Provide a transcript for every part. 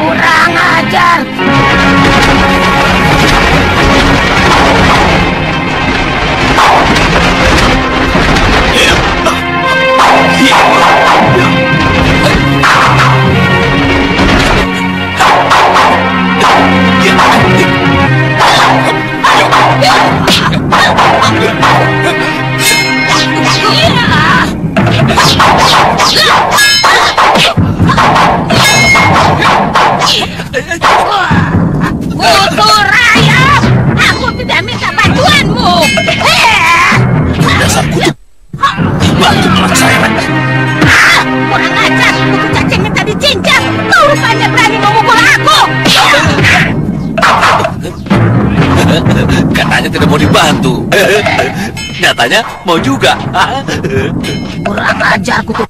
Kurang ajar. Kutu rayap! Aku tidak minta bantuanmu! Dasar kutu! Bantu melak saya! Kurang ajar! Kutu cacing minta dicincang! Kau rupanya berani memukul aku! Katanya tidak mau dibantu. Nyatanya mau juga. Kurang ajar kutu!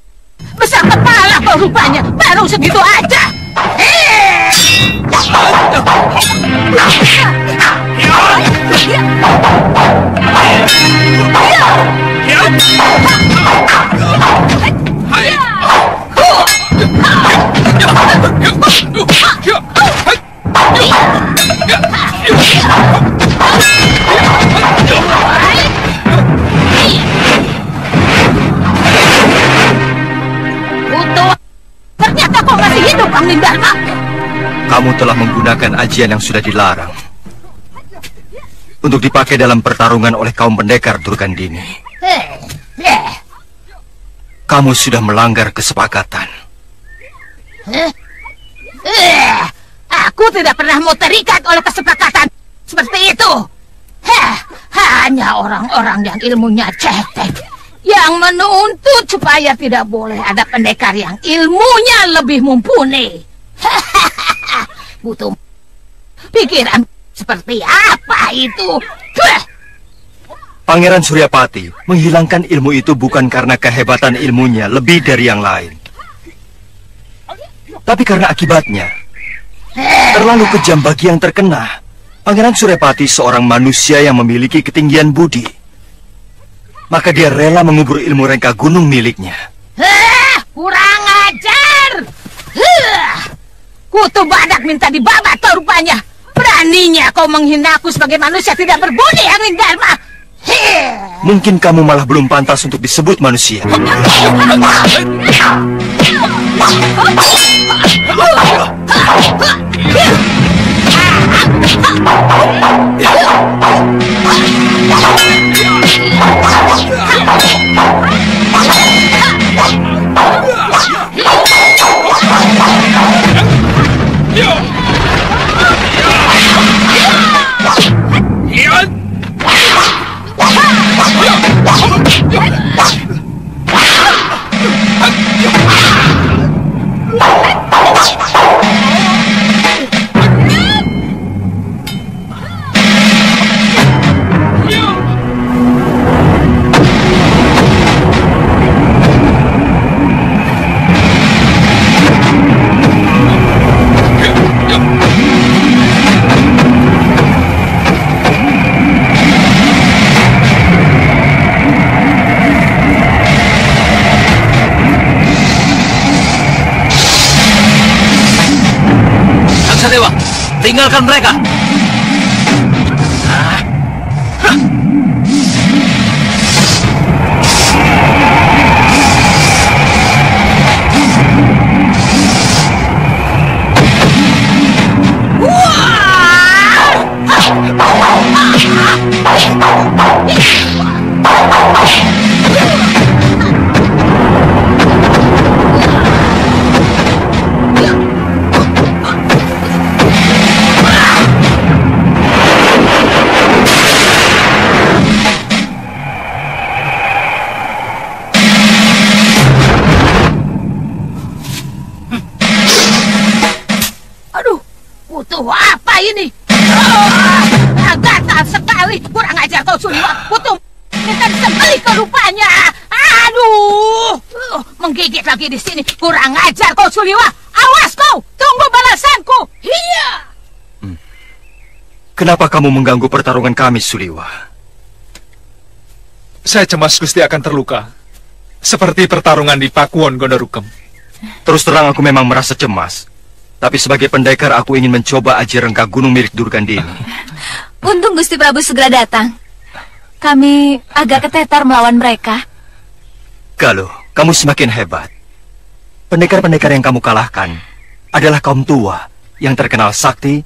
Besar kepala kau rupanya! Baru segitu aja! Kutu, ternyata kau masih hidup, Angin Dharma. Kamu telah menggunakan ajian yang sudah dilarang untuk dipakai dalam pertarungan oleh kaum pendekar Durgandini. Kamu sudah melanggar kesepakatan. Aku tidak pernah mau terikat oleh kesepakatan seperti itu. Hanya orang-orang yang ilmunya cetek yang menuntut supaya tidak boleh ada pendekar yang ilmunya lebih mumpuni. Butuh pikiran seperti apa itu? Pangeran Suryapati menghilangkan ilmu itu bukan karena kehebatan ilmunya lebih dari yang lain, tapi karena akibatnya. Terlalu kejam bagi yang terkena. Pangeran Suryapati seorang manusia yang memiliki ketinggian budi. Maka dia rela mengubur ilmu rengka gunung miliknya. Kurang ajar! Kutu badak minta dibabat kau rupanya. Beraninya kau menghina aku sebagai manusia tidak berbudi, Angin Dharma. Mungkin kamu malah belum pantas untuk disebut manusia. Dewa, tinggalkan mereka. Kutu apa ini? Gatal sekali. Kurang ajar kau Suliwa. Kutu minta disembelih kau rupanya. Aduh, menggigit lagi di sini. Kurang ajar kau Suliwa. Awas kau, tunggu balasanku. Iya. Kenapa kamu mengganggu pertarungan kami, Suliwa? Saya cemas Gusti akan terluka. Seperti pertarungan di Pakuwon Gondorukem. Terus terang aku memang merasa cemas. Tapi sebagai pendekar aku ingin mencoba aji rengka gunung milik Durgandini. Untung Gusti Prabu segera datang. Kami agak ketetar melawan mereka. Galuh, kamu semakin hebat. Pendekar-pendekar yang kamu kalahkan adalah kaum tua yang terkenal sakti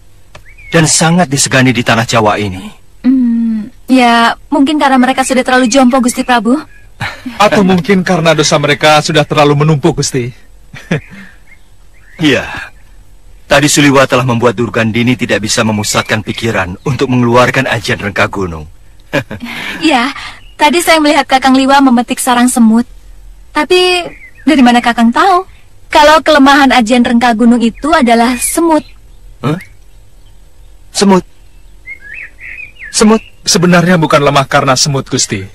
dan sangat disegani di tanah Jawa ini. Ya, mungkin karena mereka sudah terlalu jompo, Gusti Prabu. Atau mungkin karena dosa mereka sudah terlalu menumpuk, Gusti. Iya. Tadi Suliwa telah membuat Durgandini tidak bisa memusatkan pikiran untuk mengeluarkan ajian rengka gunung. Iya, tadi saya melihat Kakang Liwa memetik sarang semut. Tapi, dari mana Kakang tahu? Kalau kelemahan ajian rengka gunung itu adalah semut. Huh? Semut? Semut? Sebenarnya bukan lemah karena semut, Gusti.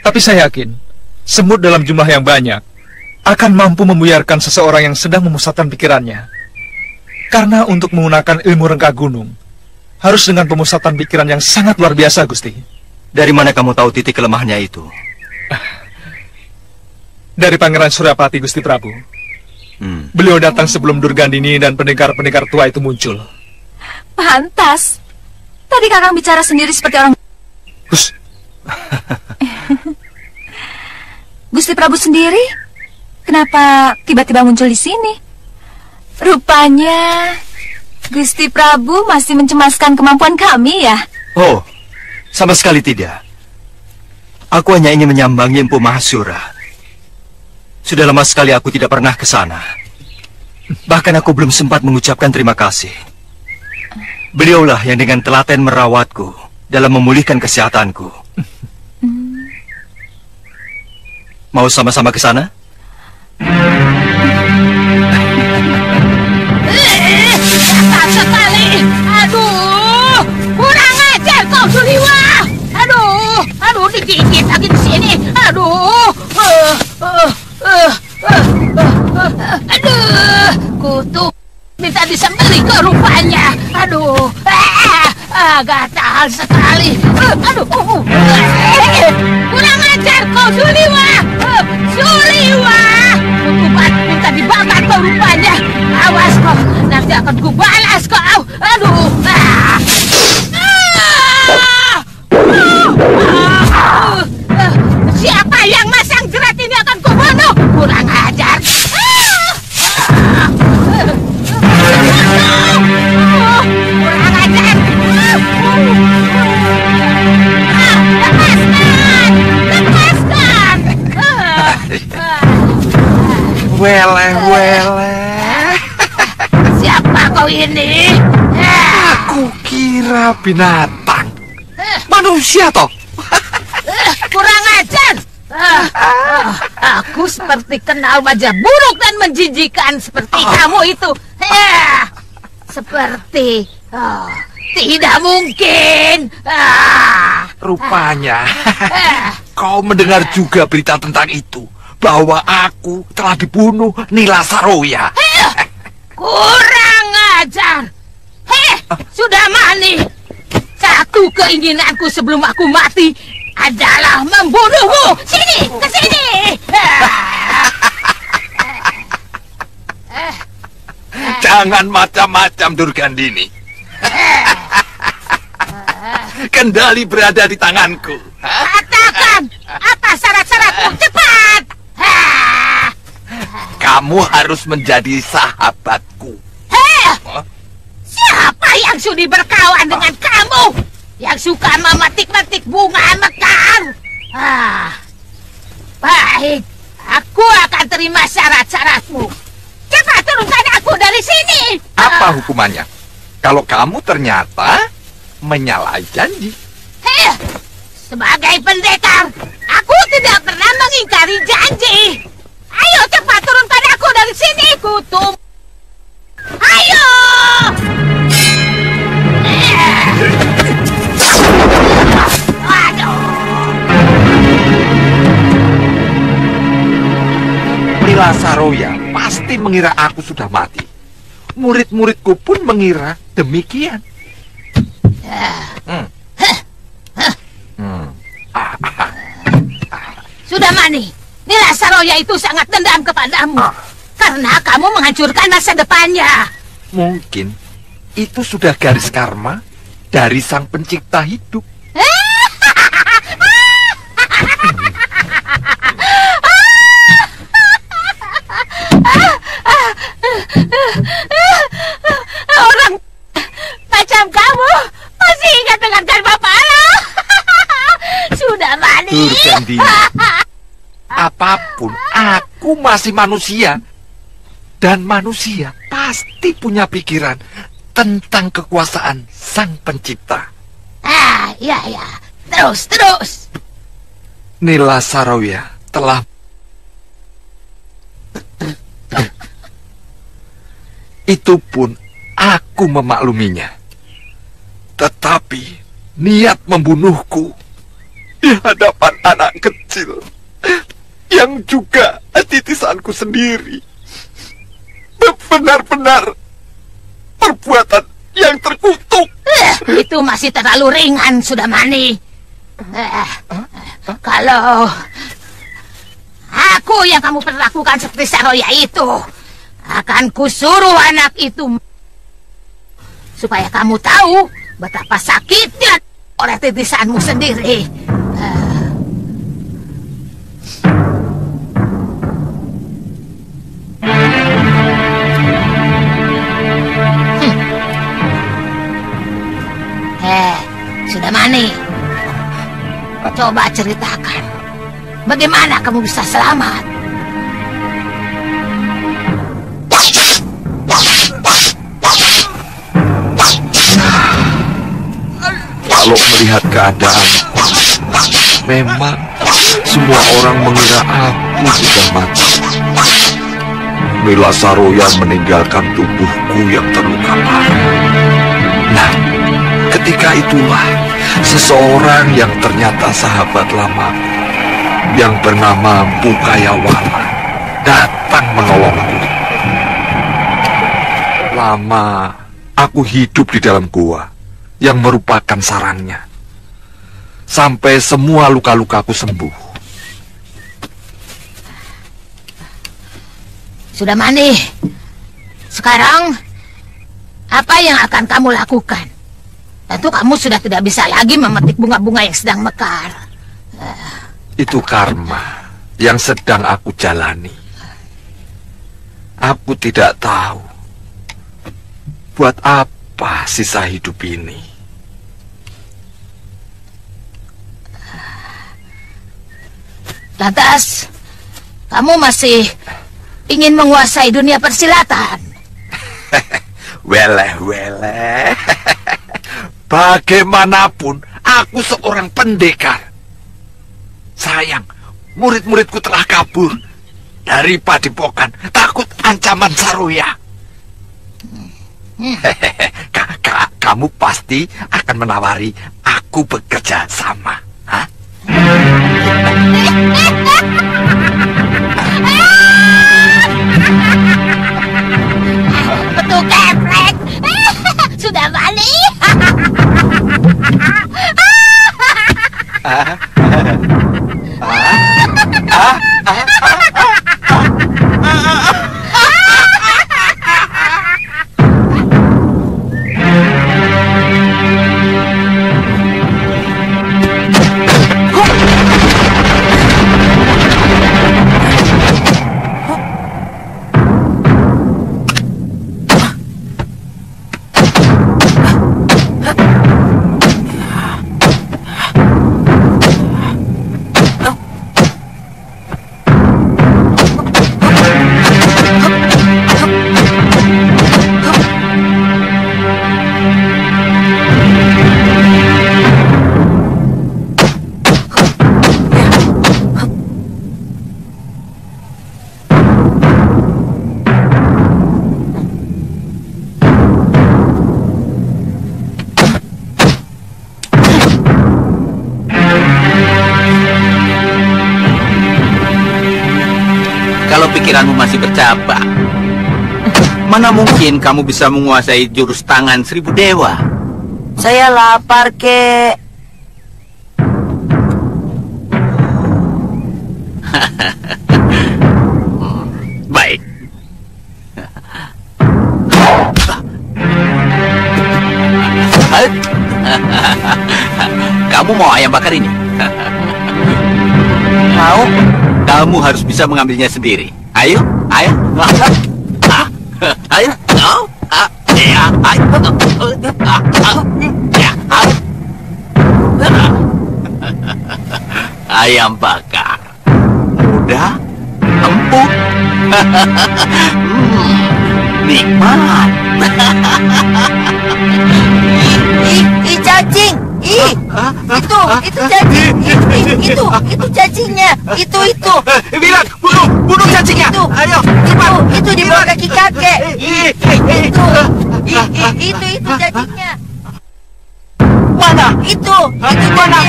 Tapi saya yakin, semut dalam jumlah yang banyak akan mampu membuyarkan seseorang yang sedang memusatkan pikirannya. Karena untuk menggunakan ilmu rengka gunung, harus dengan pemusatan pikiran yang sangat luar biasa, Gusti. Dari mana kamu tahu titik kelemahannya itu? Dari Pangeran Suryapati, Gusti Prabu. Beliau datang sebelum Durgandini dan pendekar-pendekar tua itu muncul. Pantas. Tadi Kakang bicara sendiri seperti orang... Hus. Gusti Prabu sendiri? Kenapa tiba-tiba muncul di sini? Rupanya Gusti Prabu masih mencemaskan kemampuan kami ya? Oh, sama sekali tidak. Aku hanya ingin menyambangi Empu Mahasura. Sudah lama sekali aku tidak pernah ke sana. Bahkan aku belum sempat mengucapkan terima kasih. Beliaulah yang dengan telaten merawatku dalam memulihkan kesehatanku. Mau sama-sama ke sana? Sekali. Aduh, kurang ajar kau Suliwa. Aduh, digigit lagi di sini. Aduh, kutu minta disembelih ke rupanya. Aduh, gatal sekali. Kurang ajar kau Suliwa. Suliwa, kutubat minta dibakar kau rupanya. Awas kau, nanti akan kubalas kau. Aduh. Siapa yang masang jerat ini akan kubunuh. Kurang ajar. Kurang ajar. Lepaskan. Weleh. Siapa kau ini? Aku kira binatang. Manusia toh. Kurang ajar. Aku seperti kenal wajah buruk dan menjijikan seperti kamu itu. Seperti tidak mungkin. Rupanya kau mendengar juga berita tentang itu, bahwa aku telah dibunuh Nila Saroya. Kurang ajar. Sudah mani. Satu keinginanku sebelum aku mati adalah membunuhmu. Sini, ke sini. Jangan macam-macam, Durgandini. Kendali berada di tanganku. Katakan, apa syarat-syaratmu? Cepat. Kamu harus menjadi sahabatku. Siapa yang sudi berkawan dengan kamu? Yang suka memetik-metik bunga mekar? Baik, aku akan terima syarat-syaratmu. Cepat turunkan aku dari sini. Apa hukumannya? Kalau kamu ternyata menyalahi janji. Sebagai pendekar, aku tidak pernah mengingkari janji. Ayo cepat turunkan aku dari sini, Kutum. Ayo! mengira aku sudah mati. Murid-muridku pun mengira demikian. Sudah Mani, Nila Saroya itu sangat dendam kepadamu karena kamu menghancurkan masa depannya. Mungkin itu sudah garis karma dari sang pencipta hidup. Orang macam kamu masih ingat dengan karma pala. Sudah Mani. Durgandini, apapun, aku masih manusia. Dan manusia pasti punya pikiran tentang kekuasaan sang pencipta. Ya. Terus. Nila Saroya telah... Itu pun aku memakluminya. Tetapi niat membunuhku di hadapan anak kecil yang juga titisanku sendiri benar-benar perbuatan yang terkutuk. Itu masih terlalu ringan, sudah Mani. Kalau aku yang kamu perlakukan seperti Saroya itu, akan kusuruh anak itu supaya kamu tahu betapa sakitnya oleh titisanmu sendiri. Sudah Mani, coba ceritakan bagaimana kamu bisa selamat. Kalau melihat keadaan, memang semua orang mengira aku sudah mati. Nila Saroya meninggalkan tubuhku yang terluka parah. Nah, ketika itulah seseorang yang ternyata sahabat lamaku yang bernama Bukayawala datang menolongku. Lama aku hidup di dalam gua yang merupakan sarangnya sampai semua luka-lukaku sembuh. Sudah Mani, sekarang apa yang akan kamu lakukan? Tentu kamu sudah tidak bisa lagi memetik bunga-bunga yang sedang mekar. Itu karma yang sedang aku jalani. Aku tidak tahu buat apa sisa hidup ini. Lantas, kamu masih ingin menguasai dunia persilatan? Weleh. Bagaimanapun, aku seorang pendekar. Sayang, murid-muridku telah kabur dari padepokan, takut ancaman Saroya. Kamu pasti akan menawari aku bekerja sama, hah? Betul keprek. Sudah Mani. Kalau pikiranmu masih bercabang, Mana mungkin kamu bisa menguasai jurus tangan 1000 dewa? Saya lapar, kek. Baik. Kamu mau ayam bakar ini? Mau? Kamu harus bisa mengambilnya sendiri. Ayo, ayo. Ayo. Ayam bakar. Mudah, empuk. Nikmat. Cacing. Itu cacing. Itu cacingnya. Itu. Wirat, bunuh cacingnya. Ayo, cepat. Itu di bawah kaki kakek. Itu cacingnya. Mana? Itu mana?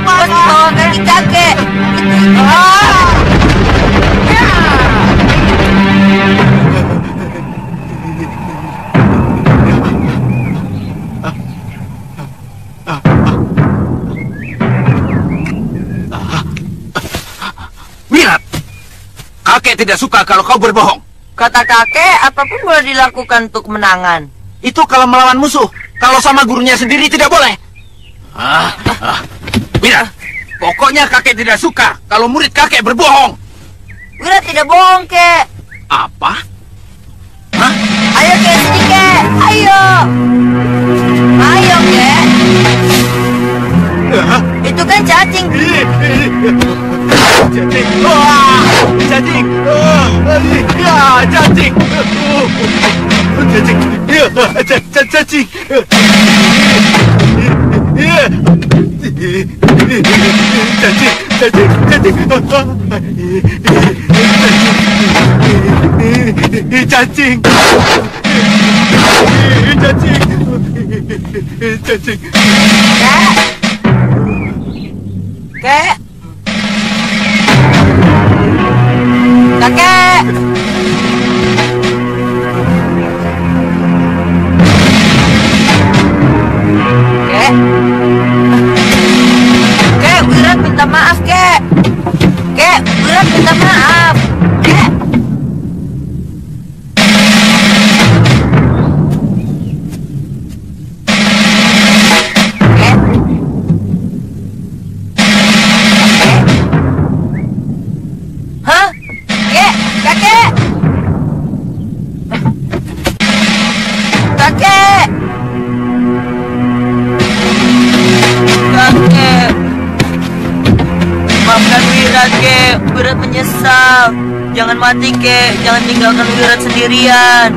Pas di bawah kaki kakek. Wirat, kakek tidak suka kalau kau berbohong. Kata kakek, apapun boleh dilakukan untuk kemenangan. Itu kalau melawan musuh. Kalau sama gurunya sendiri tidak boleh. Wirat, pokoknya kakek tidak suka kalau murid kakek berbohong. Wira tidak bohong, kek. Apa? Ayo, kek, sini, kek. Ayo, kek. Itu kan cacing. Cacing. Cacing. Cacing. Cacing. Cacing. Kek. Kakek. Kek, Wirat minta maaf, kek. Kek, Wirat minta maaf. Kek. Hah? Kek, kakek. Kakek. Kakek. Maafkan Wirat, kek. Wirat menyesal. Jangan mati, kek. Jangan tinggalkan Wirat sendirian.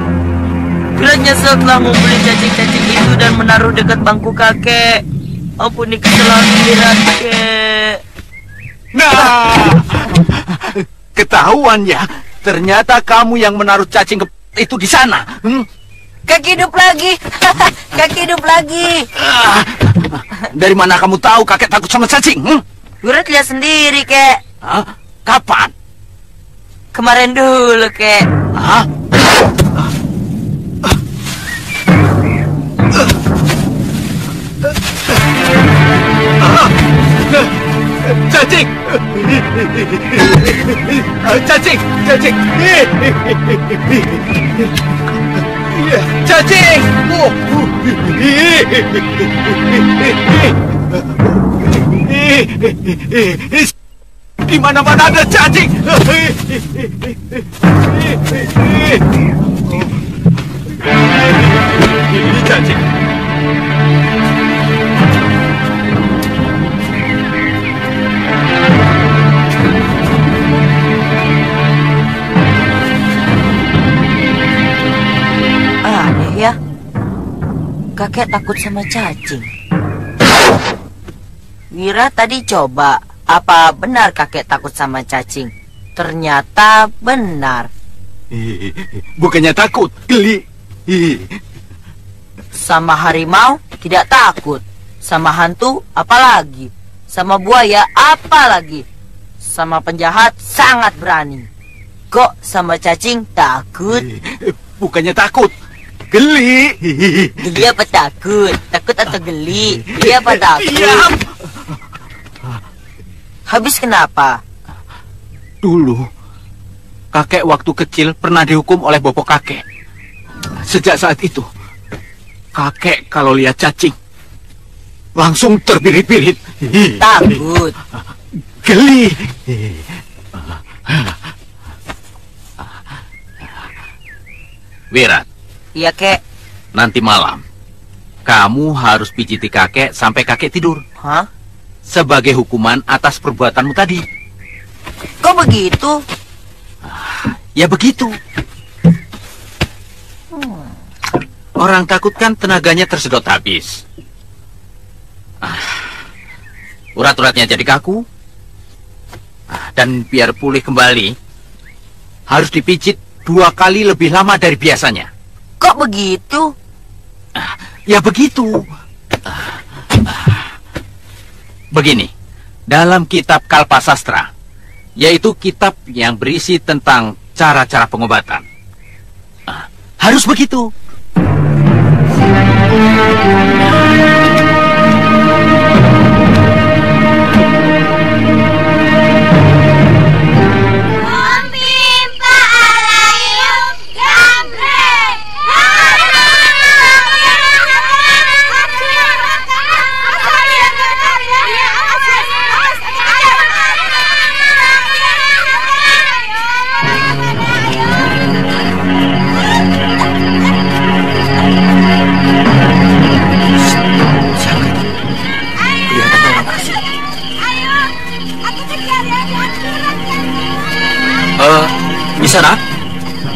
Wirat nyesal telah membeli cacing-cacing itu dan menaruh dekat bangku kakek. Ampuni kesalahan Wirat, kek. Nah, ketahuan ya. Ternyata kamu yang menaruh cacing itu di sana. Kakek hidup lagi. Kakek hidup lagi. Dari mana kamu tahu kakek takut sama cacing? Wirat lihat sendiri, kek. Kapan? Kemarin dulu, kek. Cacing! Cacing! Cacing! Cacing! Di mana-mana ada cacing! Ini cacing! Aneh ya, kakek takut sama cacing. Wira tadi coba, apa benar kakek takut sama cacing? Ternyata benar. Bukannya takut, geli. Sama harimau tidak takut. Sama hantu apalagi. Sama buaya apalagi. Sama penjahat sangat berani. Kok sama cacing takut? Bukannya takut, geli. Geli apa takut? Takut atau geli? Geli apa takut? Diam. Habis kenapa? Dulu, kakek waktu kecil pernah dihukum oleh bopo kakek. Sejak saat itu, kakek kalau lihat cacing, langsung terbirit-birit. Takut. Geli. Wirat, Iya, Kek. nanti malam, kamu harus pijiti kakek sampai kakek tidur. Hah? Sebagai hukuman atas perbuatanmu tadi. Kok begitu? Ya begitu. Orang takut kan tenaganya tersedot habis. Urat-uratnya jadi kaku. Dan biar pulih kembali, harus dipijit 2 kali lebih lama dari biasanya. Kok begitu? Ya begitu. Begini, dalam kitab Kalpasastra, yaitu kitab yang berisi tentang cara-cara pengobatan, harus begitu. Sana,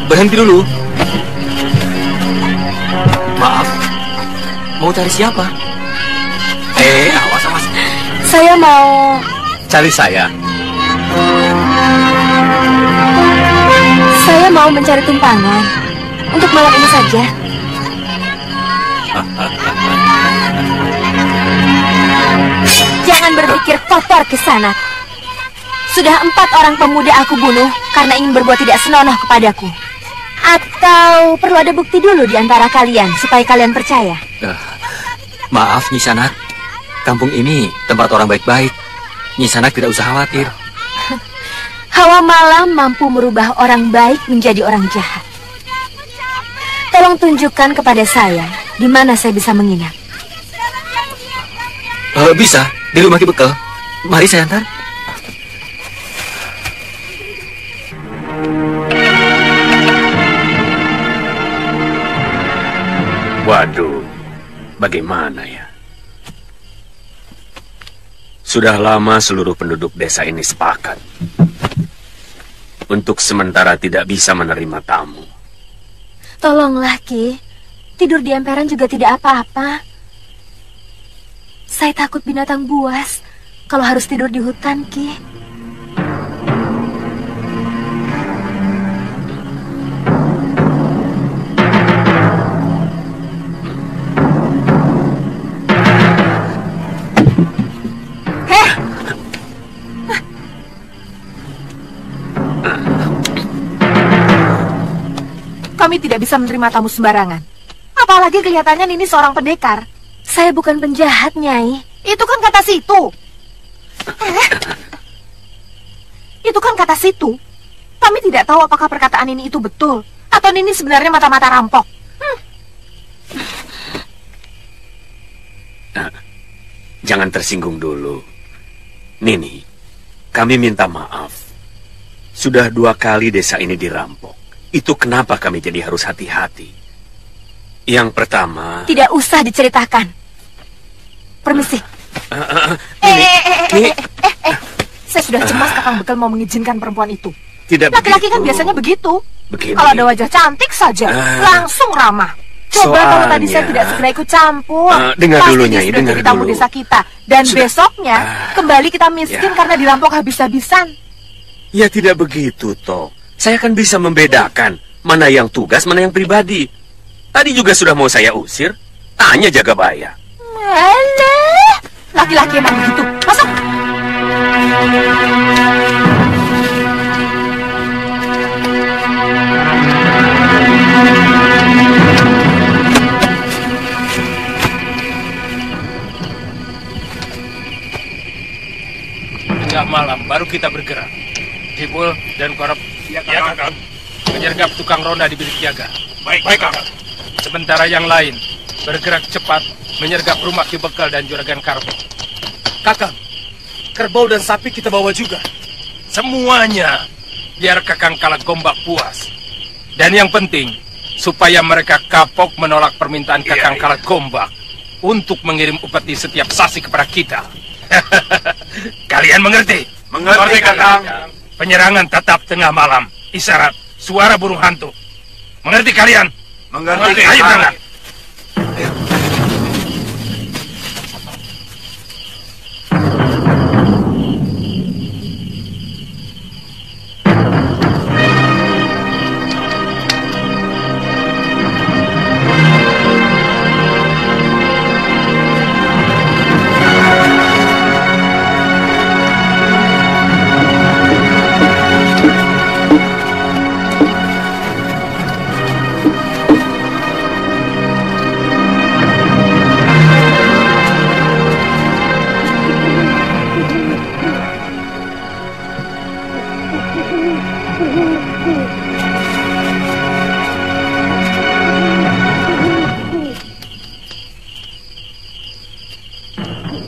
berhenti dulu. Maaf, mau cari siapa? Awas, awas. Saya mau... Cari saya. Saya mau mencari tumpangan. Untuk malam ini saja. Jangan berpikir kotor ke sana. Sudah 4 orang pemuda aku bunuh karena ingin berbuat tidak senonoh kepadaku. Atau perlu ada bukti dulu di antara kalian supaya kalian percaya? Maaf, Nyi Sanak. Kampung ini tempat orang baik-baik. Nyi Sanak tidak usah khawatir. Hawa malam mampu merubah orang baik menjadi orang jahat. Tolong tunjukkan kepada saya di mana saya bisa menginap. Bisa, di rumah Ki Bekel. Mari saya antar. Waduh, bagaimana ya? Sudah lama seluruh penduduk desa ini sepakat untuk sementara tidak bisa menerima tamu. Tolonglah, Ki. Tidur di emperan juga tidak apa-apa. Saya takut binatang buas kalau harus tidur di hutan, Ki. Kami tidak bisa menerima tamu sembarangan. Apalagi kelihatannya Nini seorang pendekar. Saya bukan penjahat, Nyai. Itu kan kata situ. Itu kan kata situ. Kami tidak tahu apakah perkataan Nini itu betul atau Nini sebenarnya mata-mata rampok. Jangan tersinggung dulu. Nini, kami minta maaf. Sudah 2 kali desa ini dirampok. Itu kenapa kami jadi harus hati-hati. Yang pertama... Tidak usah diceritakan. Permisi. Saya sudah cemas Kakang Bekel mau mengizinkan perempuan itu. Tidak Laki-laki begitu. kan biasanya begitu. Begini. Kalau ada wajah cantik saja, langsung ramah. Coba kalau tadi saya Soalnya- tidak segera ikut campur, dengar pasti dulu, dia Nyai, sudah dengar jadi tamu dulu. desa kita. Dan Sudah. besoknya kembali kita miskin Ya. karena dirampok habis-habisan. Ya tidak begitu, toh. Saya kan bisa membedakan mana yang tugas, mana yang pribadi. Tadi juga sudah mau saya usir. Tanya Jagabaya. Alah, laki-laki emang begitu. Masuk. malam baru kita bergerak. Cibul dan Korop, ya Kakang. Menyergap tukang ronda di bilik jaga. Baik Kakang. Sementara yang lain bergerak cepat menyergap rumah Ki Bekal dan Juragan Karpo. Kakang, kerbau dan sapi kita bawa juga. Semuanya, biar Kakang Kalagombak puas. Dan yang penting, supaya mereka kapok menolak permintaan Kakang Kalagombak untuk mengirim upeti setiap sasi kepada kita. Kalian mengerti? Mengerti, Kakang. Penyerangan tetap tengah malam. Isyarat suara burung hantu. Mengerti kalian? Mengerti. Ayo berangkat.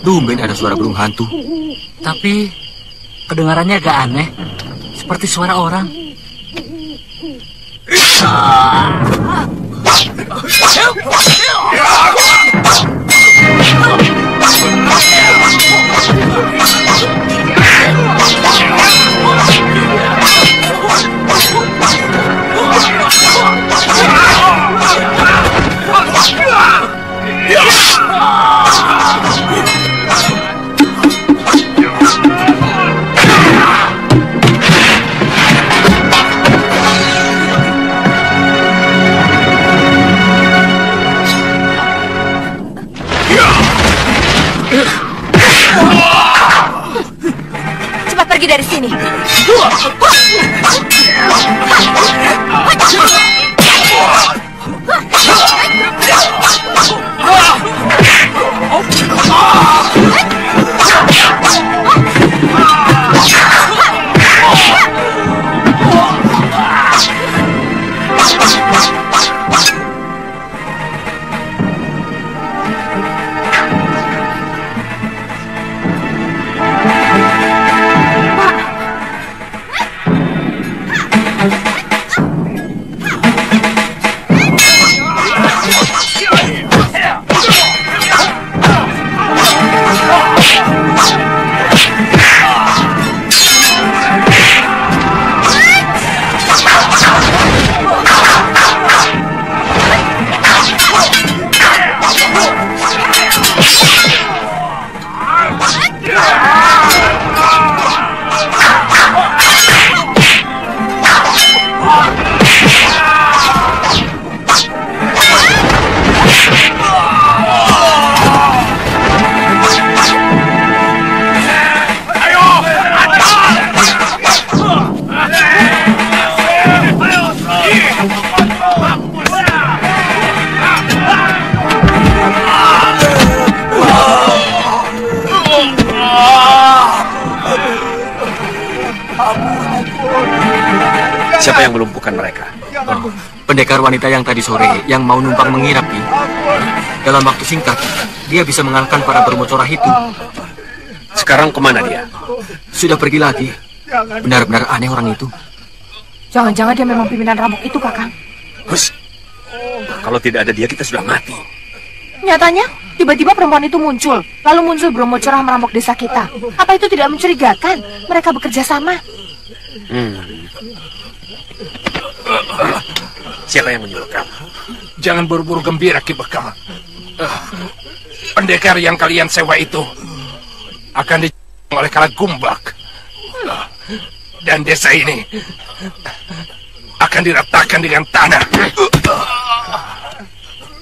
Tumben ada suara burung hantu. Tapi kedengarannya agak aneh. Seperti suara orang. Cepat pergi dari sini. Siapa yang melumpuhkan mereka? Oh, pendekar wanita yang tadi sore yang mau numpang mengirap, Ki. Dalam waktu singkat, dia bisa mengalahkan para bermocorah itu. Sekarang kemana dia? Sudah pergi lagi. Benar-benar aneh orang itu. Jangan-jangan dia memang pimpinan rampok itu, Kakang. Hus. Kalau tidak ada dia, kita sudah mati. Nyatanya, tiba-tiba perempuan itu muncul. Lalu muncul bermocorah merampok desa kita. Apa itu tidak mencurigakan? Mereka bekerja sama. Siapa yang menyuruh kamu? Jangan buru-buru gembira, Ki Bekal. Pendekar yang kalian sewa itu akan dijual oleh Kalagombak. Dan desa ini akan diratakan dengan tanah.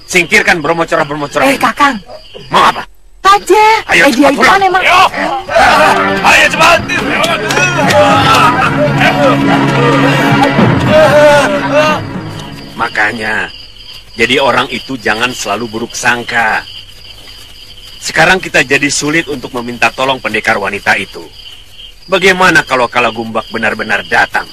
Singkirkan bermocorah-bermocorah. Kakang. Mau apa? Saja. Ayo Dia cepat itu pulang. kan emang. Ayo cepat. Makanya, jadi orang itu jangan selalu buruk sangka. Sekarang kita jadi sulit untuk meminta tolong pendekar wanita itu. Bagaimana kalau Kalagumbak benar-benar datang?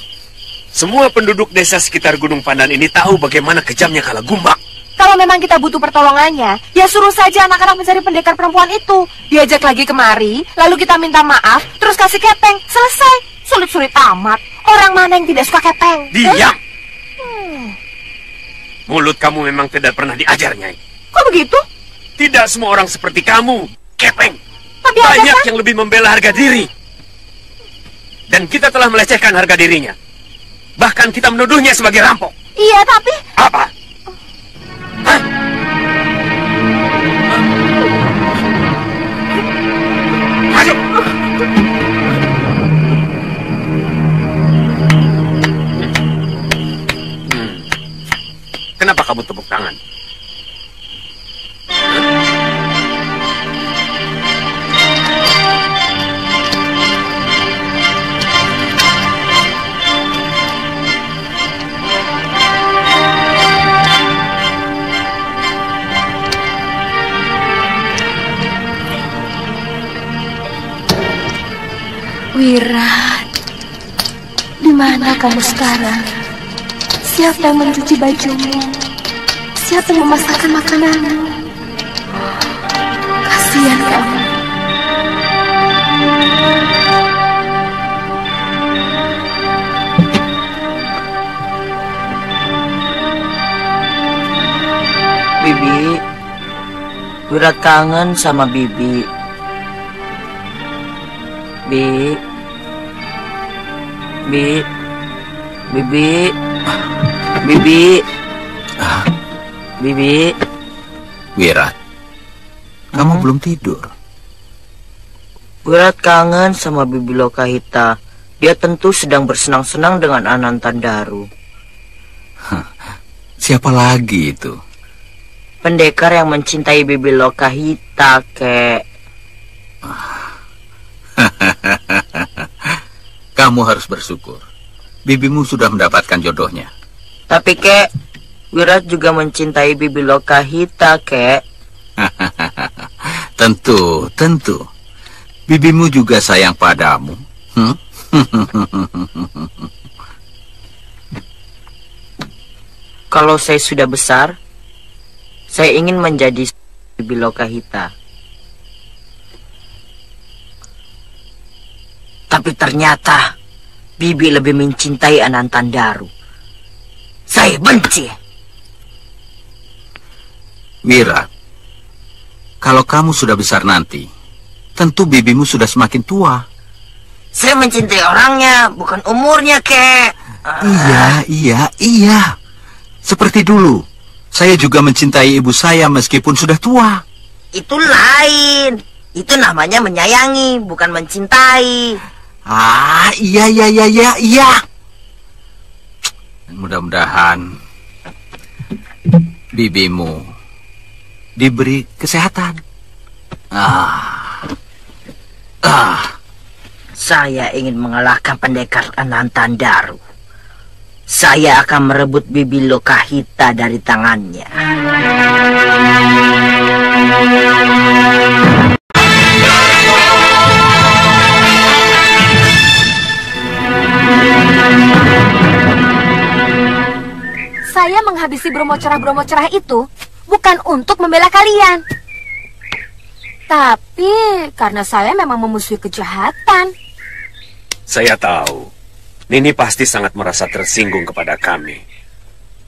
Semua penduduk desa sekitar Gunung Pandan ini tahu bagaimana kejamnya Kalagumbak. Kalau memang kita butuh pertolongannya, ya suruh saja anak-anak mencari pendekar perempuan itu. Diajak lagi kemari, lalu kita minta maaf, terus kasih kepeng. Selesai. Sulit-sulit amat. Orang mana yang tidak suka kepeng? Diam! Mulut kamu memang tidak pernah diajar, Nyai. Kok begitu? Tidak semua orang seperti kamu, kepeng. Tapi banyak yang lebih membela harga diri. Dan kita telah melecehkan harga dirinya. Bahkan kita menuduhnya sebagai rampok. Iya, tapi... Apa? Hah? Ayo! Kenapa kamu tepuk tangan? Wirat, di mana kamu sekarang? Siapa yang mencuci bajumu? Siapa yang memasakkan makananmu? Kasihan kamu. Bibi, Wirat kangen sama Bibi. Bibi, Bibi. Wirat, kamu belum tidur. Wirat kangen sama Bibi Lokahita. Dia tentu sedang bersenang-senang dengan Anantandaru. Siapa lagi itu? Pendekar yang mencintai Bibi Lokahita, kek. Kamu harus bersyukur. Bibimu sudah mendapatkan jodohnya. Tapi, kek, Wirat juga mencintai Bibi Lokahita, kek. Tentu. Bibimu juga sayang padamu. Kalau saya sudah besar, saya ingin menjadi Bibi Lokahita. Tapi ternyata Bibi lebih mencintai Anantandaru. Saya benci. Wirat, kalau kamu sudah besar nanti, tentu bibimu sudah semakin tua. Saya mencintai orangnya, bukan umurnya, kek. Iya. Seperti dulu, saya juga mencintai ibu saya meskipun sudah tua. Itu lain. Itu namanya menyayangi, bukan mencintai. Iya. Mudah-mudahan bibimu diberi kesehatan. Saya ingin mengalahkan pendekar Anantandaru. Saya akan merebut Bibi Lokahita dari tangannya. Saya menghabisi Bromo cerah itu bukan untuk membela kalian, tapi karena saya memang memusuhi kejahatan. Saya tahu, Nini pasti sangat merasa tersinggung kepada kami,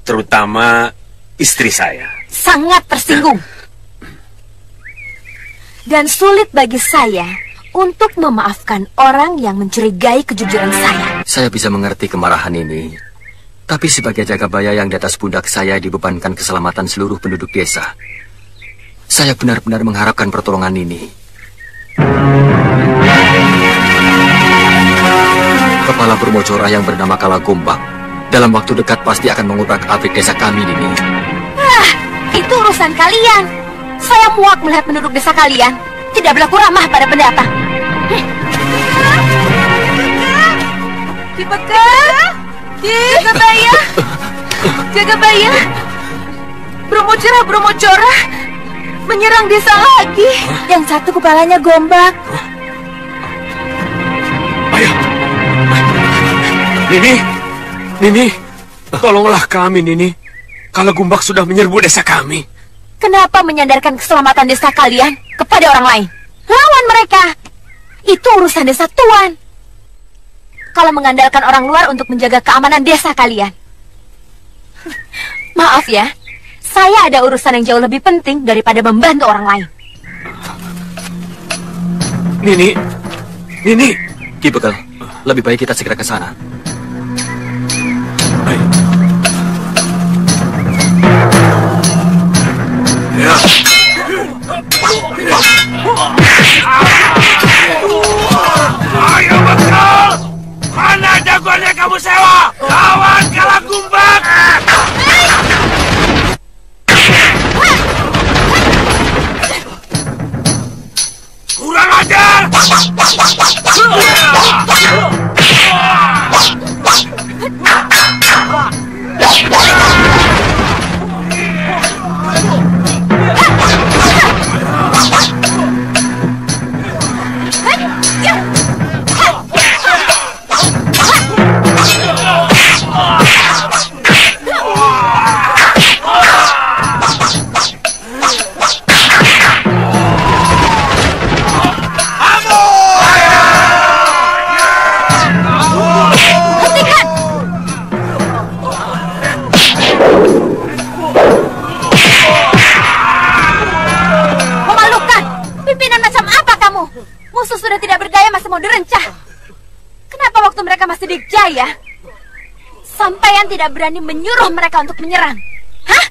terutama istri saya. Sangat tersinggung. Dan sulit bagi saya untuk memaafkan orang yang mencurigai kejujuran saya. Saya bisa mengerti kemarahan ini. Tapi sebagai jagabaya yang di atas pundak saya dibebankan keselamatan seluruh penduduk desa, saya benar-benar mengharapkan pertolongan ini. Kepala Bromocora yang bernama Kalagumbak dalam waktu dekat pasti akan mengubrak-abrik desa kami ini. Itu urusan kalian. Saya muak melihat penduduk desa kalian tidak berlaku ramah pada pendatang. Jagabaya, Bromocora menyerang desa lagi. Yang satu kepalanya Gombak. Nini, tolonglah kami, Nini. Kalagumbak sudah menyerbu desa kami. Kenapa menyandarkan keselamatan desa kalian kepada orang lain? Lawan mereka. Itu urusan desa Tuan. Kalau mengandalkan orang luar untuk menjaga keamanan desa kalian. Maaf ya, saya ada urusan yang jauh lebih penting daripada membantu orang lain. Nini. Ki Bekel, lebih baik kita segera ke sana. Ya. Ayo Bekel, mana jagoannya kamu sewa? Lawan Kalagumbak. Kurang ajar. Sudah tidak berdaya masih mau direncah. Kenapa waktu mereka masih di Jaya, Sampaian tidak berani menyuruh mereka untuk menyerang? Hah?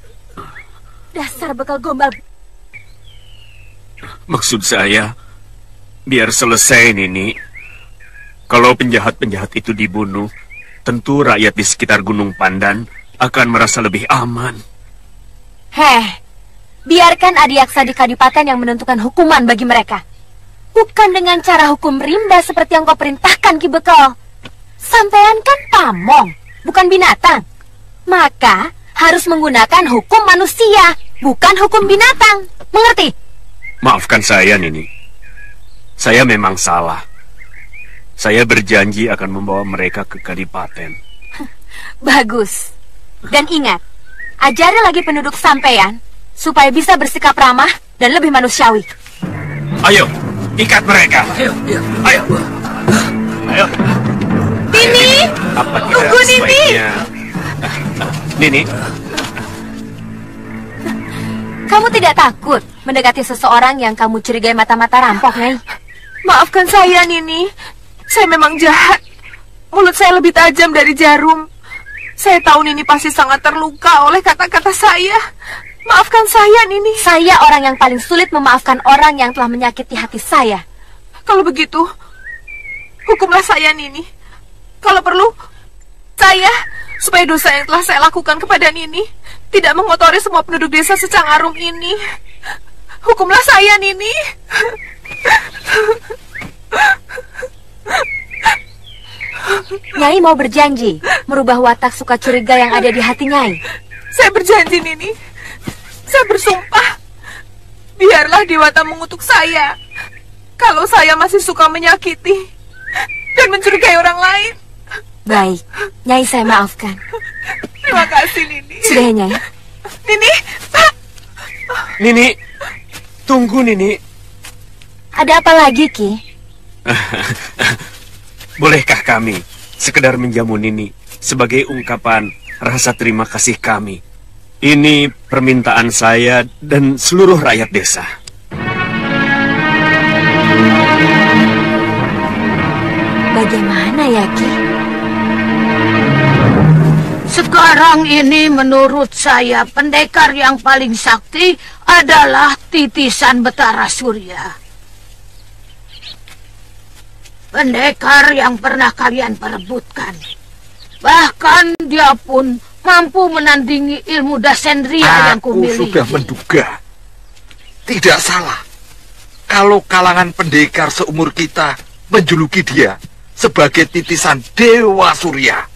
Dasar bekal gombal. Maksud saya, biar selesai, Nini. Kalau penjahat-penjahat itu dibunuh, tentu rakyat di sekitar Gunung Pandan akan merasa lebih aman. Biarkan Adiaksa di Kadipaten yang menentukan hukuman bagi mereka. Bukan dengan cara hukum rimba seperti yang kau perintahkan, Ki Bekel. Sampaian kan pamong, bukan binatang. Maka harus menggunakan hukum manusia, bukan hukum binatang. Mengerti? Maafkan saya, Nini. Saya memang salah. Saya berjanji akan membawa mereka ke Kadipaten. Bagus. Dan ingat, ajari lagi penduduk Sampaian supaya bisa bersikap ramah dan lebih manusiawi. Ayo, ikat mereka. Ayo. Nini, tunggu Nini. Nini, kamu tidak takut mendekati seseorang yang kamu curigai mata-mata rampok, Nyai? Maafkan saya, Nini. Saya memang jahat. Mulut saya lebih tajam dari jarum. Saya tahu Nini pasti sangat terluka oleh kata-kata saya. Maafkan saya, Nini. Saya orang yang paling sulit memaafkan orang yang telah menyakiti hati saya. Kalau begitu, hukumlah saya, Nini. Kalau perlu, saya, supaya dosa yang telah saya lakukan kepada Nini tidak mengotori semua penduduk desa Secangarum ini. Hukumlah saya, Nini. Nyai mau berjanji merubah watak suka curiga yang ada di hati Nyai. Saya berjanji, Nini. Saya bersumpah. Biarlah Dewata mengutuk saya kalau saya masih suka menyakiti dan mencurigai orang lain. Baik, Nyai saya maafkan. Terima kasih, Nini. Sudah ya, Nyai? Nini, Nini, tunggu, Nini. Ada apa lagi, Ki? Bolehkah kami sekedar menjamu Nini sebagai ungkapan rasa terima kasih kami? Ini permintaan saya dan seluruh rakyat desa. Bagaimana ya, Ki? Sekarang ini menurut saya pendekar yang paling sakti adalah Titisan Betara Surya. Pendekar yang pernah kalian perebutkan. Bahkan dia pun mampu menandingi ilmu Dasendria yang kumiliki. Aku sudah menduga. Tidak salah. Kalau kalangan pendekar seumur kita menjuluki dia sebagai titisan Dewa Surya.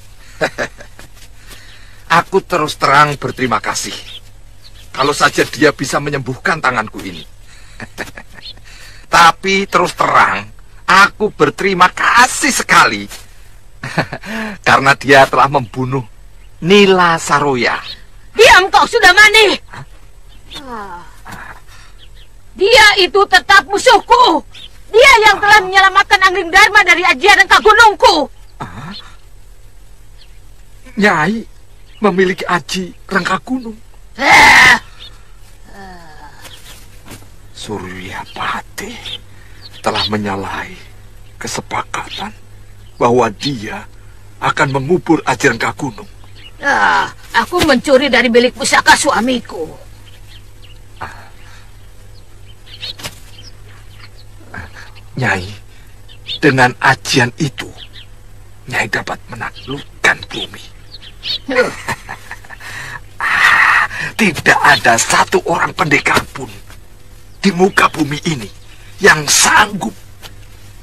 Aku terus terang berterima kasih. Kalau saja dia bisa menyembuhkan tanganku ini. Tapi terus terang, aku berterima kasih sekali Karena dia telah membunuh Nila Saroya. Diam kau, Sudamani. Dia itu tetap musuhku. Dia yang telah menyelamatkan Anggring Dharma dari ajaran Kagunungku. Nyai memiliki aji Rangkagunung. Suryapati telah menyalahi kesepakatan bahwa dia akan mengubur aji Rangkagunung. Aku mencuri dari bilik pusaka suamiku. Nyai, dengan ajian itu, Nyai dapat menaklukkan bumi. Tidak ada satu orang pendekar pun di muka bumi ini yang sanggup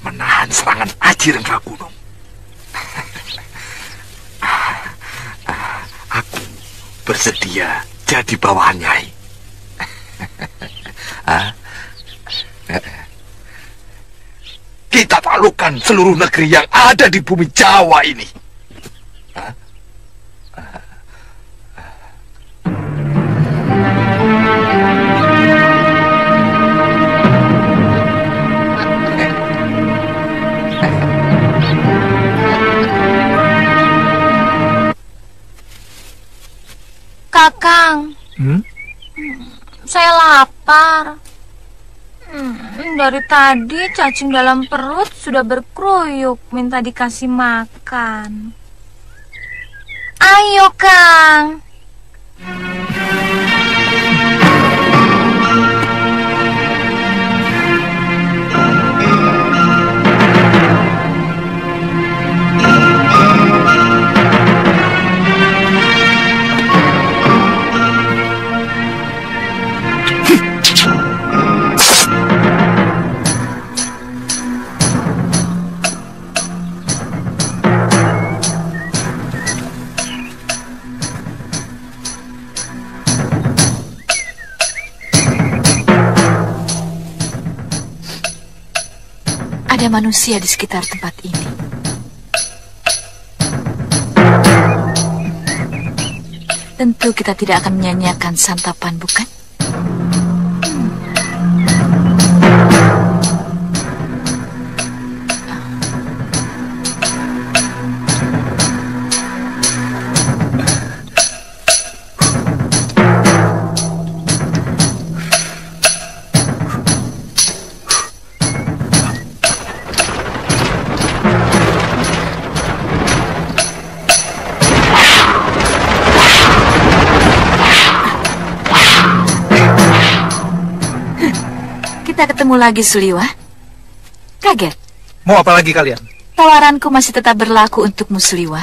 menahan serangan Aji Rangkagunung. Aku bersedia jadi bawahan Nyai. Kita taklukkan seluruh negeri yang ada di bumi Jawa ini. Kakang, saya lapar. Dari tadi cacing dalam perut sudah berkeruyuk minta dikasih makan. Ayo, Kang. Ada manusia di sekitar tempat ini. Tentu kita tidak akan menyanyiakan santapan, bukan? Ketemu lagi, Suliwa. Kaget? Mau apa lagi kalian? Tawaranku masih tetap berlaku untukmu, Suliwa.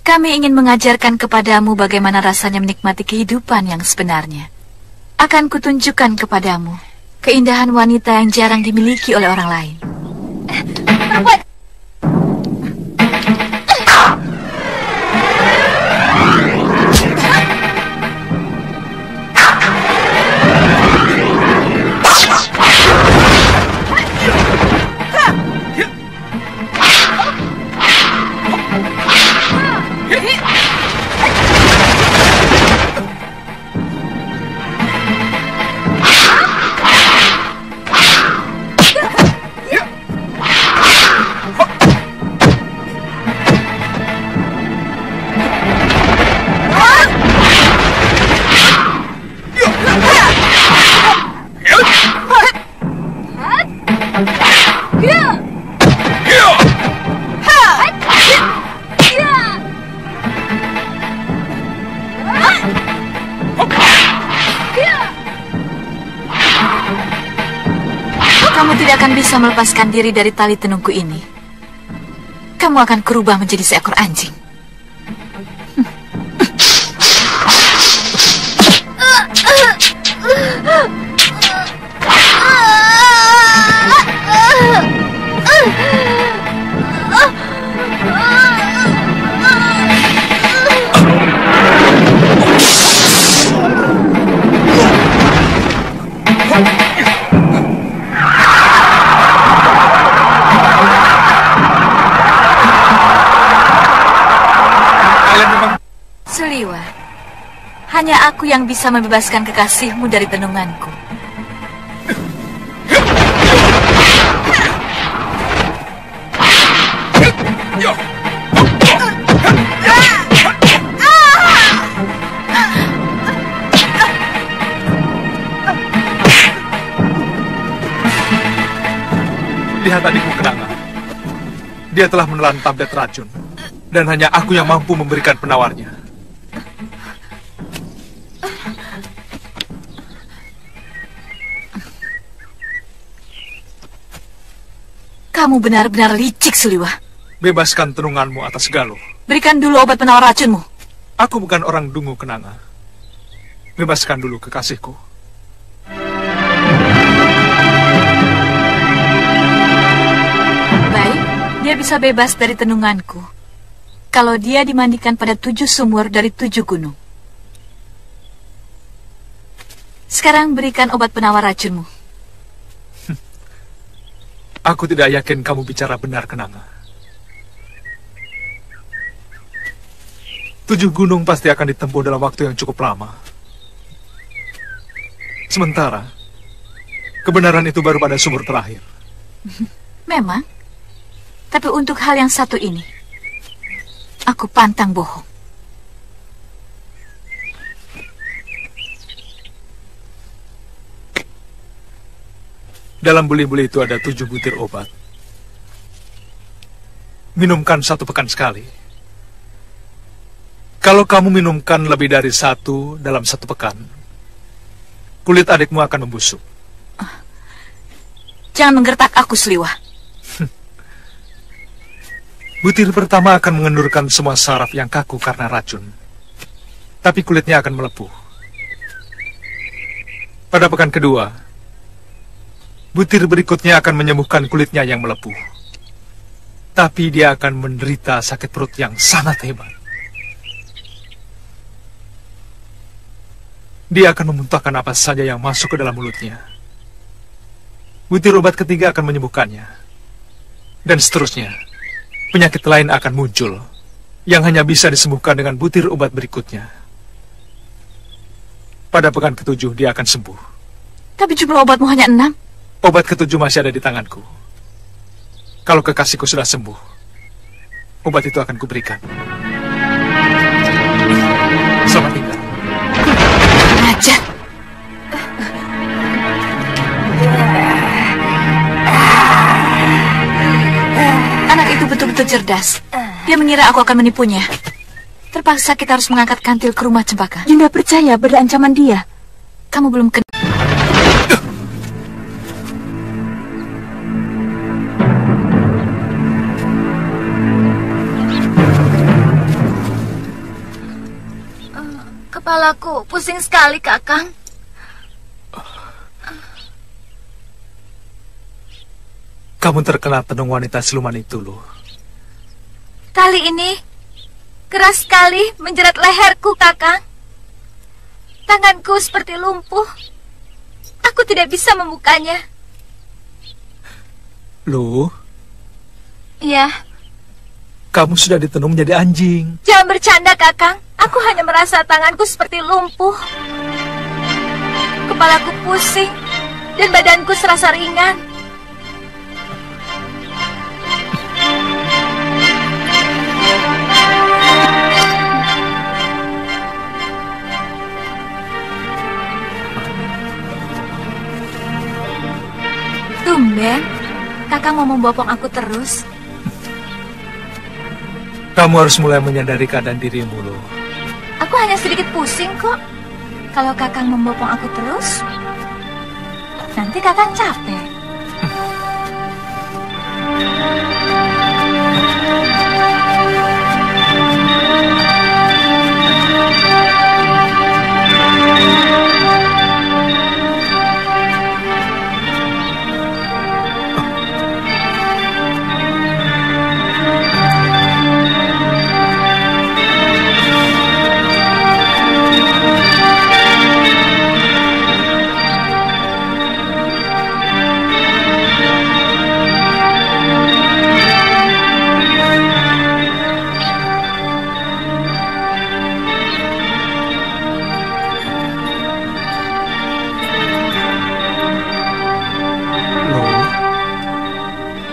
Kami ingin mengajarkan kepadamu bagaimana rasanya menikmati kehidupan yang sebenarnya. Akan kutunjukkan kepadamu keindahan wanita yang jarang dimiliki oleh orang lain. Kamu tidak akan bisa melepaskan diri dari tali tenungku ini. Kamu akan berubah menjadi seekor anjing. yang bisa membebaskan kekasihmu dari tenunganku. Lihat adikmu Kenanga. Dia telah menelan tablet racun. Dan hanya aku yang mampu memberikan penawarnya. Kamu benar-benar licik, Suliwa. Bebaskan tenunganmu atas Galuh. Berikan dulu obat penawar racunmu. Aku bukan orang dungu Kenanga. Bebaskan dulu kekasihku. Baik, dia bisa bebas dari tenunganku kalau dia dimandikan pada 7 sumur dari 7 gunung. Sekarang berikan obat penawar racunmu. Aku tidak yakin kamu bicara benar, Kenanga. 7 gunung pasti akan ditempuh dalam waktu yang cukup lama. Sementara, kebenaran itu baru pada sumur terakhir. Memang, tapi untuk hal yang satu ini, aku pantang bohong. Dalam buli-buli itu ada 7 butir obat. Minumkan 1 pekan sekali. Kalau kamu minumkan lebih dari 1 dalam 1 pekan, kulit adikmu akan membusuk. Jangan menggertak aku, Sliwa. Butir pertama akan mengendurkan semua saraf yang kaku karena racun. Tapi kulitnya akan melepuh. Pada pekan kedua, butir berikutnya akan menyembuhkan kulitnya yang melepuh. Tapi dia akan menderita sakit perut yang sangat hebat. Dia akan memuntahkan apa saja yang masuk ke dalam mulutnya. Butir obat ketiga akan menyembuhkannya. Dan seterusnya. Penyakit lain akan muncul, yang hanya bisa disembuhkan dengan butir obat berikutnya. Pada pekan ke-7, dia akan sembuh. Tapi jumlah obatmu hanya 6. Obat ke-7 masih ada di tanganku. Kalau kekasihku sudah sembuh, obat itu akan kuberikan. Selamat tinggal. Ajar. Anak itu betul-betul cerdas. Dia mengira aku akan menipunya. Terpaksa kita harus mengangkat kantil ke rumah Cempaka. Yunda percaya pada ancaman dia. Kamu belum kenal. Kepalaku pusing sekali, Kakang. Kamu terkena tenung wanita siluman itu, loh. Tali ini keras sekali menjerat leherku, Kakang. Tanganku seperti lumpuh. Aku tidak bisa membukanya. Loh? Iya. Kamu sudah ditenung menjadi anjing. Jangan bercanda, Kakang. Aku hanya merasa tanganku seperti lumpuh. Kepalaku pusing dan badanku serasa ringan. Tumben, Kakang mau membopong aku terus. Kamu harus mulai menyadari keadaan dirimu, loh. Aku hanya sedikit pusing kok. Kalau Kakang membopong aku terus, nanti Kakang capek.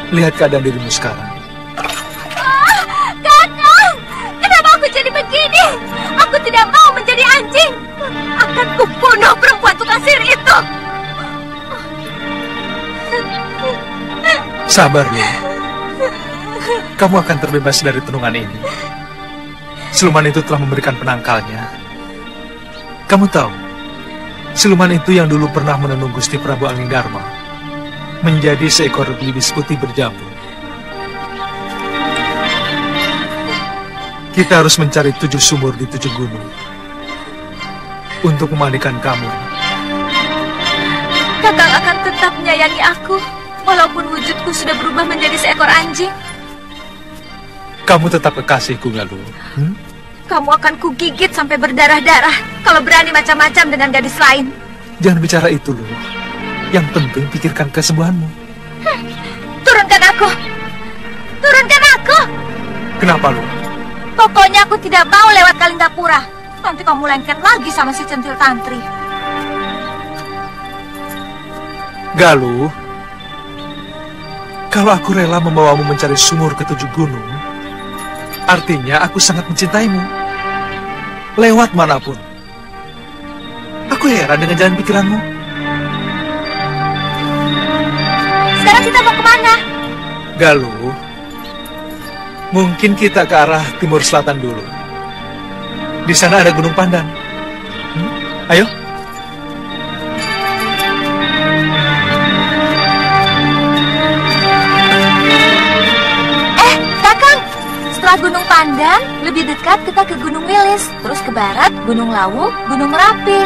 lihat keadaan dirimu sekarang. Kakang, kenapa aku jadi begini? Aku tidak mau menjadi anjing. Akan kubunuh perempuan tukang sihir itu. Sabar, Lu. Kamu akan terbebas dari tenungan ini. Siluman itu telah memberikan penangkalnya. Kamu tahu, siluman itu yang dulu pernah menenung Gusti Prabu Anggindharma menjadi seekor belibis putih berjambul. Kita harus mencari 7 sumur di 7 gunung untuk memandikan kamu. Kakang akan tetap menyayangi aku, walaupun wujudku sudah berubah menjadi seekor anjing. Kamu tetap kekasihku, Galuh. Kamu akan kugigit sampai berdarah-darah kalau berani macam-macam dengan gadis lain. Jangan bicara itu, Lu. Yang penting pikirkan kesembuhanmu. Turunkan aku! Turunkan aku! Kenapa, Lu? Pokoknya aku tidak mau lewat Kalingapura. Nanti kamu lengket lagi sama si centil tantri. Galuh, kalau aku rela membawamu mencari sumur ke 7 gunung, artinya aku sangat mencintaimu. Lewat manapun. Aku heran dengan jalan pikiranmu. Sekarang kita mau kemana? Galuh, mungkin kita ke arah timur selatan dulu. Di sana ada Gunung Pandan. Ayo. Kakang, setelah Gunung Pandan, lebih dekat kita ke Gunung Wilis, terus ke barat Gunung Lawu, Gunung Merapi.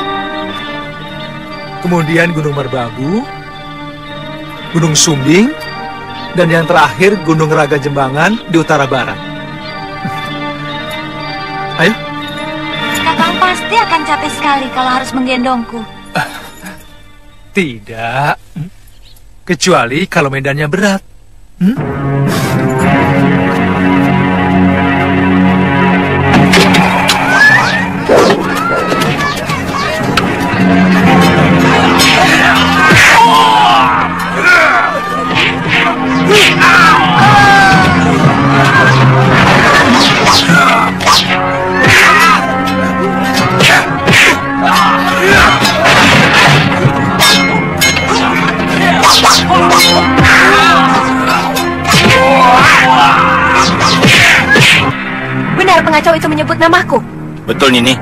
Kemudian Gunung Merbabu, Gunung Sumbing, dan yang terakhir Gunung Raga Jembangan di utara barat. Ayo. Kakang pasti akan capek sekali kalau harus menggendongku. Tidak. Kecuali kalau medannya berat. Benar pengacau itu menyebut namaku? Betul, Nini.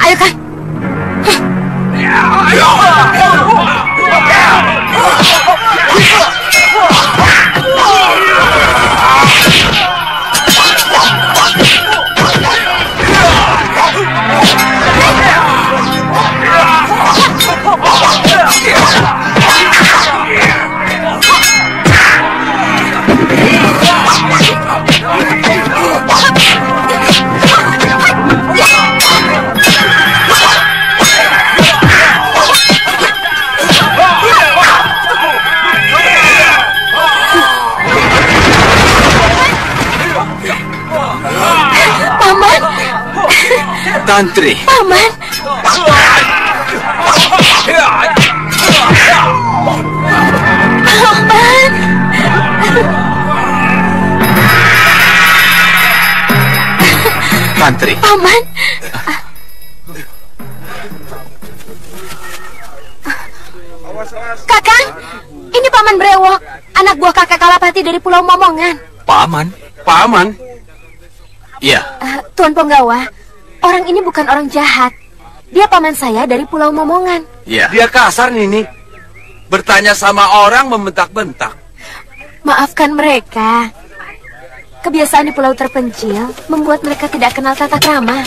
Ayo, Kang. Tantri. Paman. Paman. Tantri. Paman. Kakang, ini Paman Brewok, anak buah kakak Kalapati dari Pulau Momongan. Paman? Paman? Iya. Tuan Penggawa, orang ini bukan orang jahat. Dia paman saya dari Pulau Momongan. Iya. Dia kasar, Nini. Bertanya sama orang membentak-bentak. Maafkan mereka. Kebiasaan di pulau terpencil membuat mereka tidak kenal tata krama.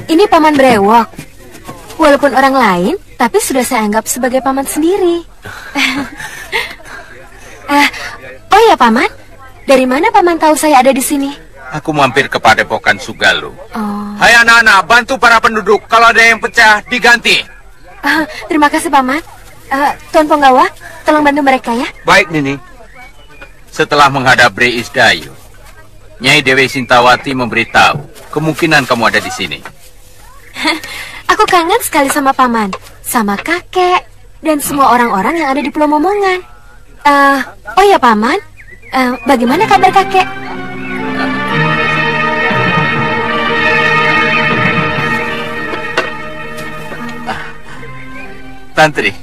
Ini Paman Brewok. Walaupun orang lain, tapi sudah saya anggap sebagai paman sendiri. Oh ya, Paman. Dari mana Paman tahu saya ada di sini? Aku mampir ke Padepokan Sugalu. Oh. Hai anak-anak, bantu para penduduk. Kalau ada yang pecah, diganti. Terima kasih, Paman. Tuan Penggawa, tolong bantu mereka ya. Baik, Nini. Setelah menghadap Bre Isdayu, Nyai Dewi Sintawati memberitahu kemungkinan kamu ada di sini. Aku kangen sekali sama paman, sama kakek, dan semua orang-orang yang ada di Pulau Momongan. Oh ya paman, bagaimana kabar kakek? Tantri,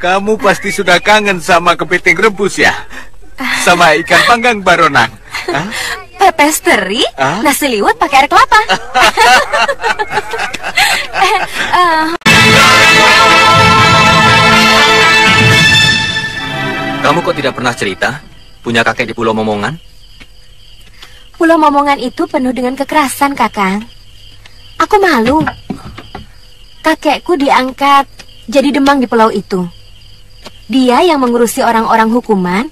kamu pasti sudah kangen sama kepiting rebus ya? Sama ikan panggang baronang. Pepes teri, nasi liwet pakai air kelapa. Kamu kok tidak pernah cerita punya kakek di Pulau Momongan? Pulau Momongan itu penuh dengan kekerasan, Kakang. Aku malu. Kakekku diangkat jadi demang di pulau itu. Dia yang mengurusi orang-orang hukuman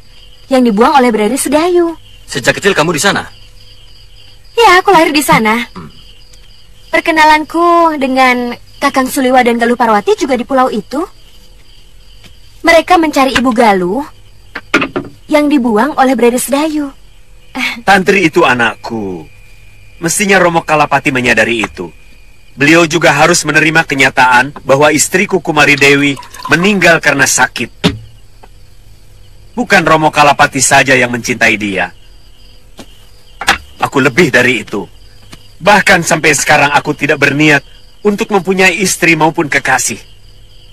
yang dibuang oleh Brari Sedayu. Sejak kecil kamu di sana? Ya, aku lahir di sana. Perkenalanku dengan Kakang Suliwa dan Galuh Parwati juga di pulau itu. Mereka mencari Ibu Galuh yang dibuang oleh Brari Sedayu. Tantri itu anakku. Mestinya Romo Kalapati menyadari itu. Beliau juga harus menerima kenyataan bahwa istriku Kumari Dewi meninggal karena sakit. Bukan Romo Kalapati saja yang mencintai dia. Aku lebih dari itu. Bahkan sampai sekarang aku tidak berniat untuk mempunyai istri maupun kekasih.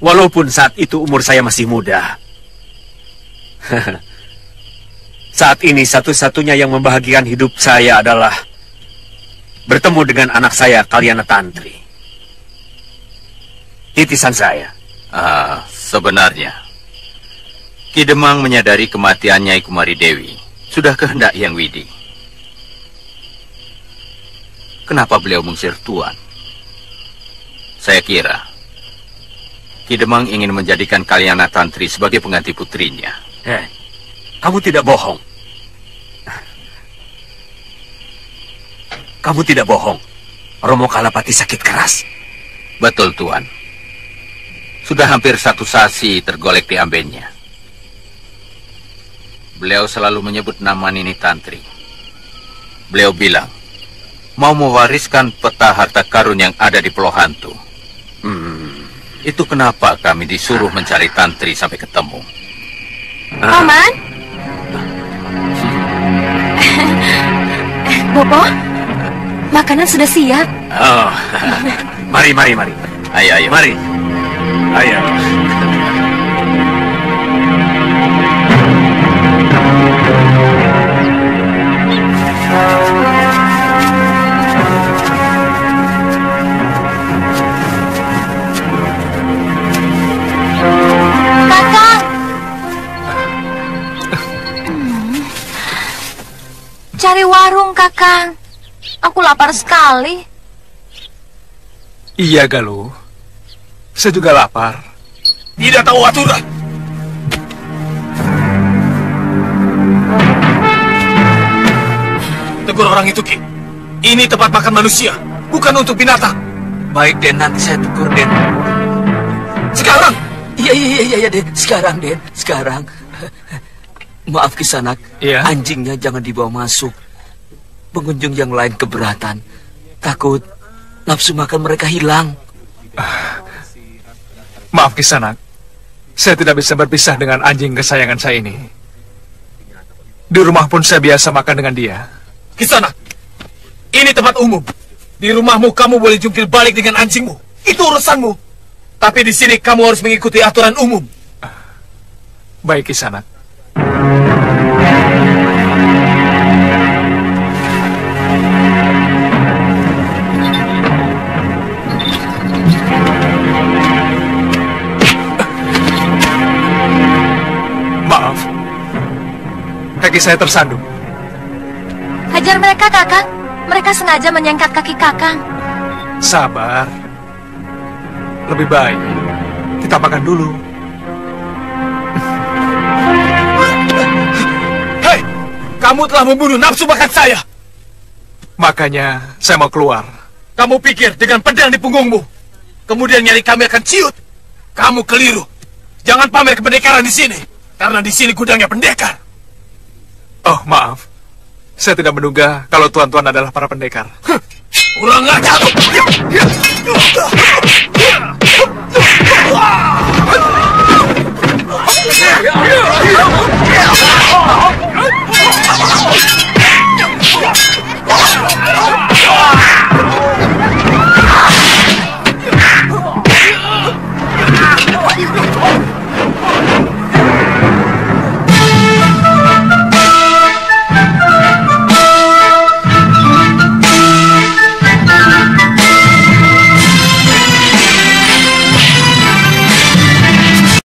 Walaupun saat itu umur saya masih muda. Saat ini satu-satunya yang membahagiakan hidup saya adalah bertemu dengan anak saya, Kalyana Tantri. Titisan saya. Sebenarnya Ki Demang menyadari kematian Nyai Kumari Dewi sudah kehendak Hyang Widi. Kenapa beliau mengusir Tuan? Saya kira Ki Demang ingin menjadikan Kalyana Tantri sebagai pengganti putrinya. Kamu tidak bohong. Kamu tidak bohong. Romo Kalapati sakit keras. Betul, Tuan. Sudah hampir 1 sasi tergolek di ambennya. Beliau selalu menyebut nama Nini Tantri. Beliau bilang mau mewariskan peta harta karun yang ada di Pulau Hantu. Itu kenapa kami disuruh mencari Tantri sampai ketemu. Paman? Bopo? Makanan sudah siap. Oh, mari. Ayo. Mari. Ayo. Kakang. Cari warung, Kakang. Aku lapar sekali. Iya, Galuh. Saya juga lapar. Tidak tahu aturan. Tegur orang itu, Ki. Ini tempat makan manusia, bukan untuk binatang. Baik, Den. Nanti saya tegur, Den. Sekarang? Iya, Den. Sekarang, Den. Sekarang. Maaf, Kisanak. Iya? Anjingnya jangan dibawa masuk. Pengunjung yang lain keberatan. Takut nafsu makan mereka hilang. Maaf, Kisanak. Saya tidak bisa berpisah dengan anjing kesayangan saya ini. Di rumah pun saya biasa makan dengan dia. Kisanak, ini tempat umum. Di rumahmu kamu boleh jungkir balik dengan anjingmu. Itu urusanmu. Tapi di sini kamu harus mengikuti aturan umum. Baik, Kisanak. Maaf, kaki saya tersandung. Hajar mereka, Kakang. Mereka sengaja menyengkat kaki Kakang. Sabar. Lebih baik kita makan dulu. Hei, kamu telah membunuh nafsu makan saya. Makanya saya mau keluar. Kamu pikir dengan pedang di punggungmu, kemudian nyali kami akan ciut? Kamu keliru. Jangan pamer kependekaran di sini, karena di sini gudangnya pendekar. Oh, maaf. Saya tidak menduga kalau tuan-tuan adalah para pendekar. Kurang ajar.